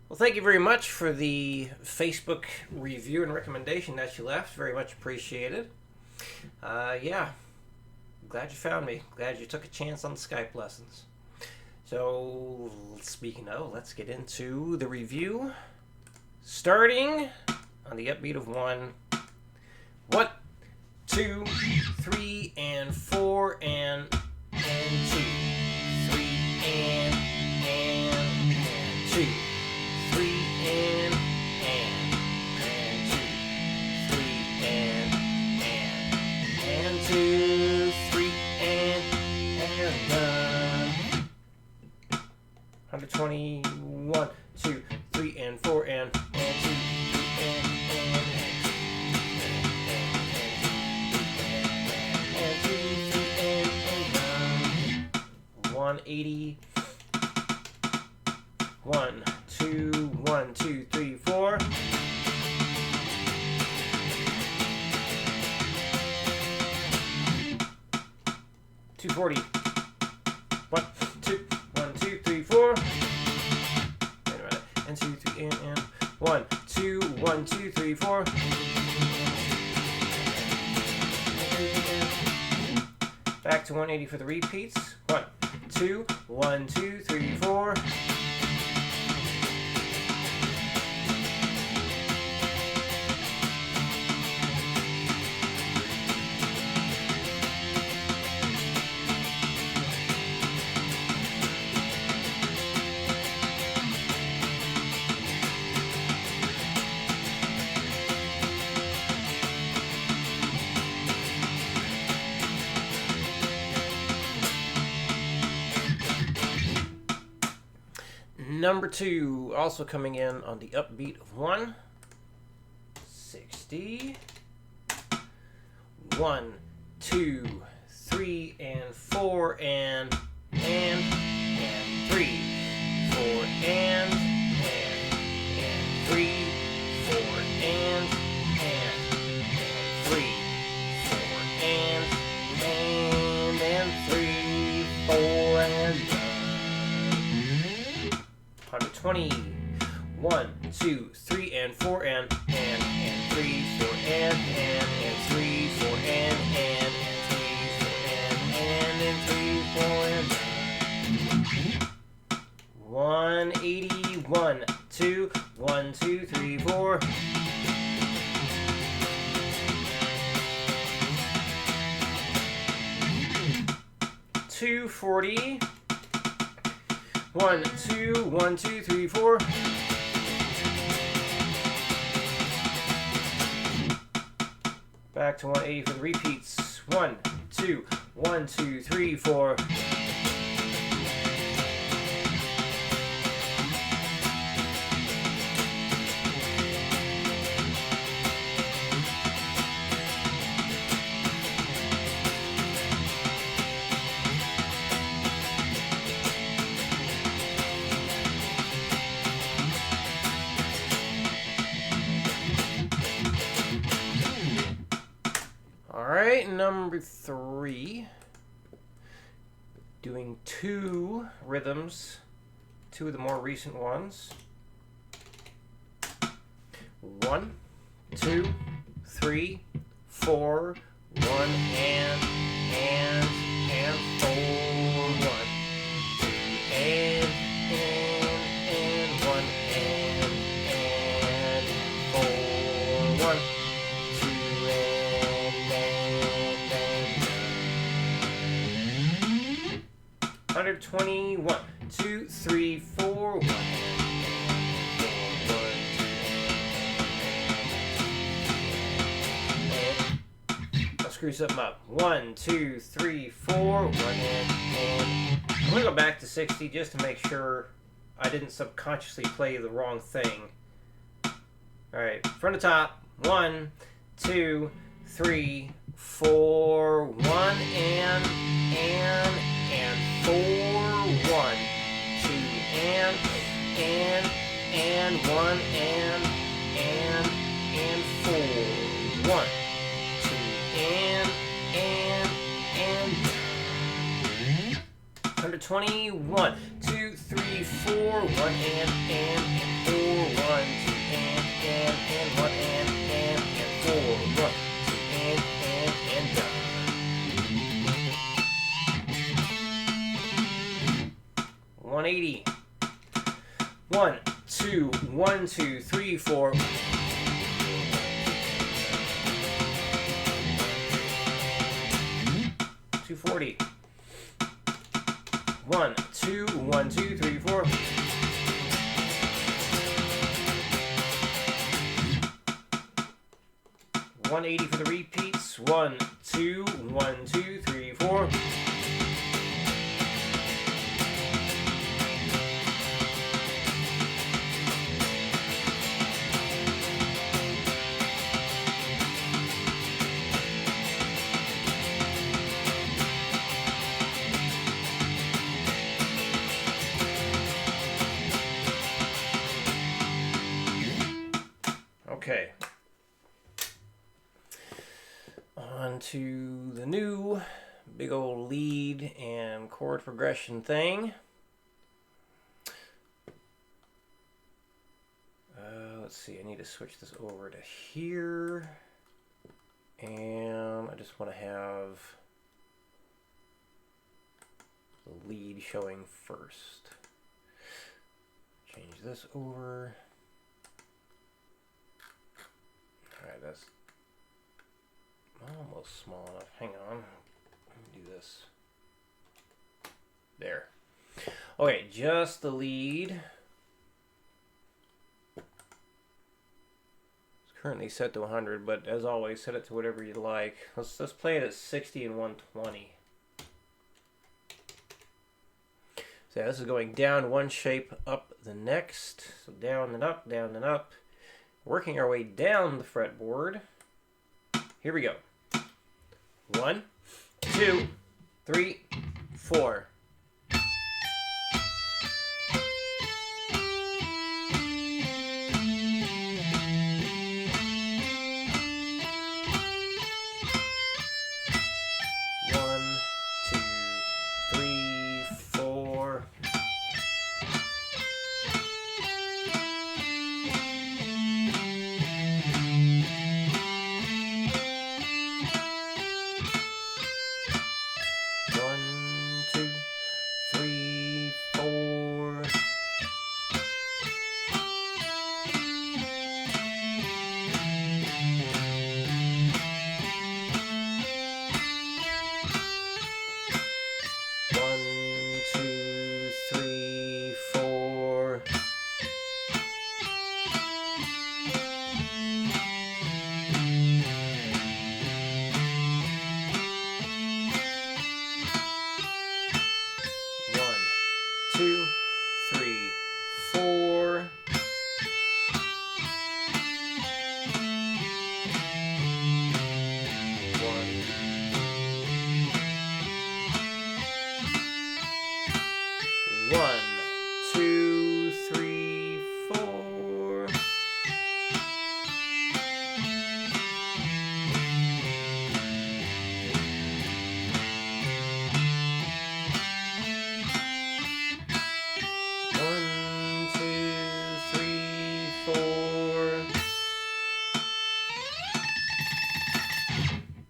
Well, thank you very much for the Facebook review and recommendation that you left. Very much appreciated. Yeah, glad you found me. Glad you took a chance on the Skype lessons. So, speaking of, let's get into the review. Starting on the upbeat of 1, 1, 2, 3, and 4, and 2, 3, and 2. 3 and 2, 3 and 2, 3 and 121, 2, 3 and 4 and 2, 3 and 180. 1, 2, 1, 2, 3, 4. 240. 1, 2, 1, 2, 3, 4. And 2, 3, and 1, 2, 1, 2, 3, 4. Back to 180 for the repeats. 1, 2, 1, 2, 3, 4. Number 2, also coming in on the upbeat of 1, 60. 1, 2, 3, and 4, and 3, 4, and 3, 4, and 3, 4, and 3, 4, and 120. 1, 2, 3, and 4, and 3, 4, and 3, 4, and 3, 4, and 181. 2, 1, 2, 3, 4. 240. 1, 2, 1, 2, 3, 4. 180 for the repeats. 1, 2, 1, 2, 3, 4. Alright, number 3. Doing 2 rhythms, 2 of the more recent ones. 1, 2, 3, 4, 1, and 4, 1, 2, and 1, and 4, 1, 2, 121, 2, 3, 4, 1. I'll screw something up. 1, 2, 3, 4, 1, and I'm gonna go back to 60 just to make sure I didn't subconsciously play the wrong thing. Alright, from the top. 1, 2, 3, 4, 1, and 4, 1, 2, and 1, and 4, 1, 2, and 121, 2, 3, 4, 1, and 4, 180. 1, 2, 1, 2, 3, 4. 240. 1, 2, 1, 2, 3, 4. 180 for the repeats. 1, 2, 1, 2, 3, 4. 'Okay. On to the new big old lead and chord progression thing. Let's see, I need to switch this over to here. And I just want to have the lead showing first. Change this over. Alright, that's almost small enough. Hang on. Let me do this. There. Okay, just the lead. It's currently set to 100, but as always, set it to whatever you like. Let's play it at 60 and 120. So yeah, this is going down one shape, up the next. So down and up, down and up. Working our way down the fretboard. Here we go. 1, 2, 3, 4. 2, 3, 4. 1, 2, 3, 4.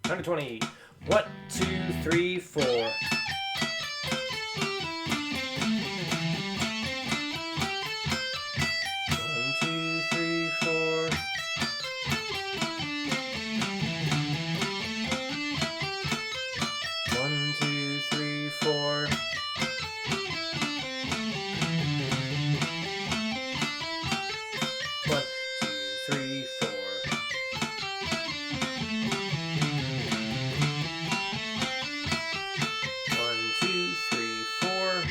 120. 1, 2, 3, 4. 1, 2, 3, 4. 1, 2, 3, 4. 1, 2, 3, 4. 1, 2, 3, 4.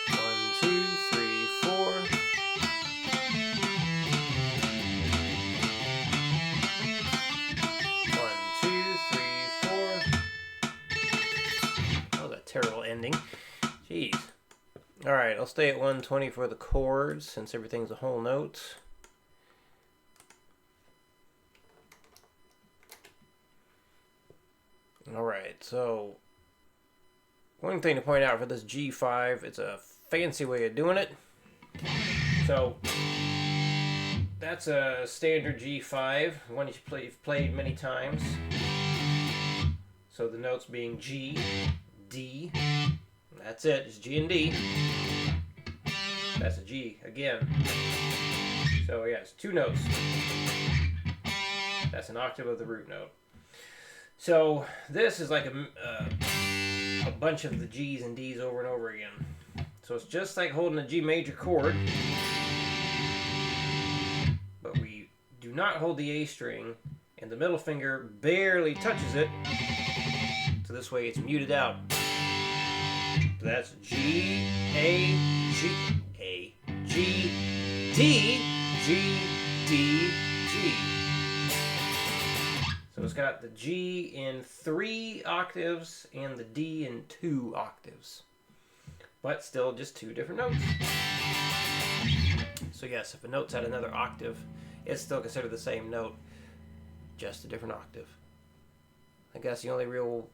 1, 2, 3, 4. 1, 2, 3, 4. That was a terrible ending. Jeez. Alright, I'll stay at 120 for the chords since everything's a whole note. Alright, so one thing to point out for this G5, it's a fancy way of doing it. So that's a standard G5, one you've played many times. So the notes being G, D, that's it, it's G and D. That's a G again. So yeah, it's 2 notes. That's an octave of the root note. So this is like a bunch of the G's and D's over and over again. So it's just like holding a G major chord, but we do not hold the A string, and the middle finger barely touches it. So this way it's muted out. So that's G, A, G, A, G, D, G, D, G. So it's got the G in 3 octaves and the D in 2 octaves. But still just 2 different notes. So yes, if a note's at another octave, it's still considered the same note, just a different octave. I guess the only real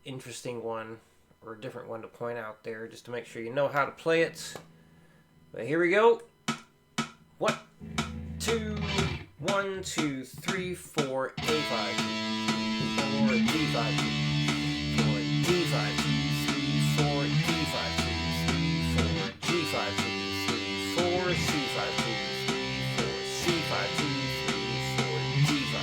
interesting one, or a different one to point out there, just to make sure you know how to play it. But here we go. 1, 2, 1, 2, 3, 4, A5, 4, D5, 4, D5, 3, 4, D5, 3, 4, G5, 3, 4, C5, 3, 4, C5, 2, 3, 4, D5,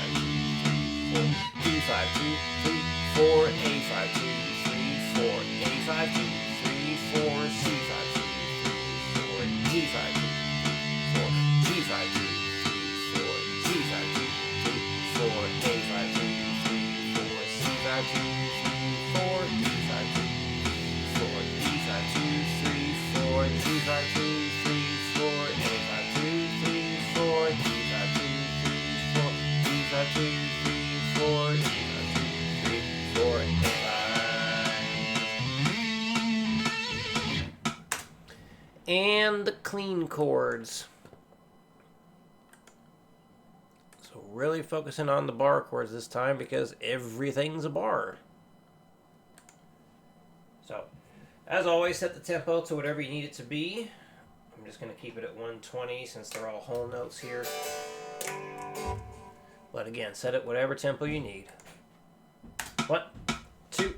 4, D5, 2, 3, 4, A5, 2, 3, 4, A5, 2, 3, 4, C5, 2, 4, D5, 4, G5, 2, 4, G5, 2, 4, A5, 2, 4, C5, 2, 4, D5, 2, 4, D5, 2, 3, 4, G5, 2, 3, 4, A5, 2, 3, 4, D5, 2, 3, 4, D5, 2, 3, 4, D5, 2, 3, 4, A5. And the clean chords. So really focusing on the bar chords this time because everything's a bar. So, as always, set the tempo to whatever you need it to be. I'm just going to keep it at 120 since they're all whole notes here. But again, set it whatever tempo you need. 1, 2,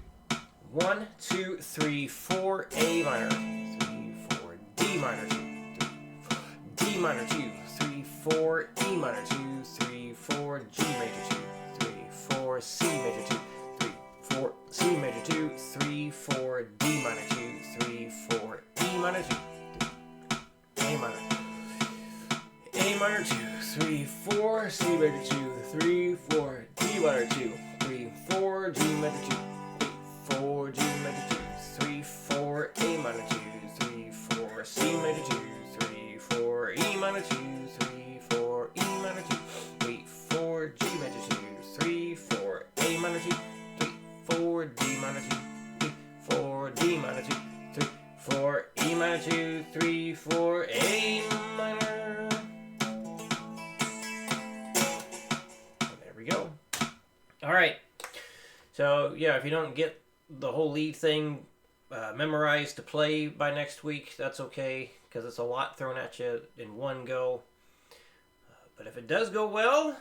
1, 2, 3, 4, A minor, 3, 4, D minor, 2, 3, 4, D minor, 2, 3, 4, E minor, 2, 3, 4, G major, 2, 3, 4, C major, 2, 3, 4, C major, 2, 3, 4, D minor, 2, 3, 4, E minor, 2, A minor, A minor, 2, 3, 4, C major, 2, 3, 4, D minor, 2, 3, 4, G major, 2, 3, 4, G major, 2, 3, 4, A minor, 2, 3, 4, C major, 2, 3, 4, E minor, 2, 3, 4, E minor, 2, 3, 4, G major, 2, 3, 4, A minor, 2, 3, 4, D minor, 2, 3, 4, D minor, 2, 3, 4, E minor, 2, 3, 4, A minor. There we go. All right. So yeah, if you don't get the whole lead thing memorized to play by next week, that's okay, because it's a lot thrown at you in one go. But if it does go well,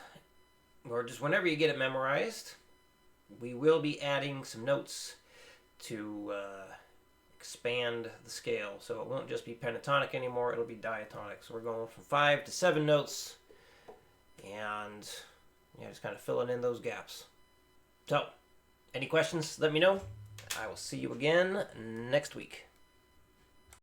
or just whenever you get it memorized, we will be adding some notes to expand the scale. So it won't just be pentatonic anymore, it'll be diatonic. So we're going from 5 to 7 notes, and yeah, just kind of filling in those gaps. So, any questions, let me know. I will see you again next week.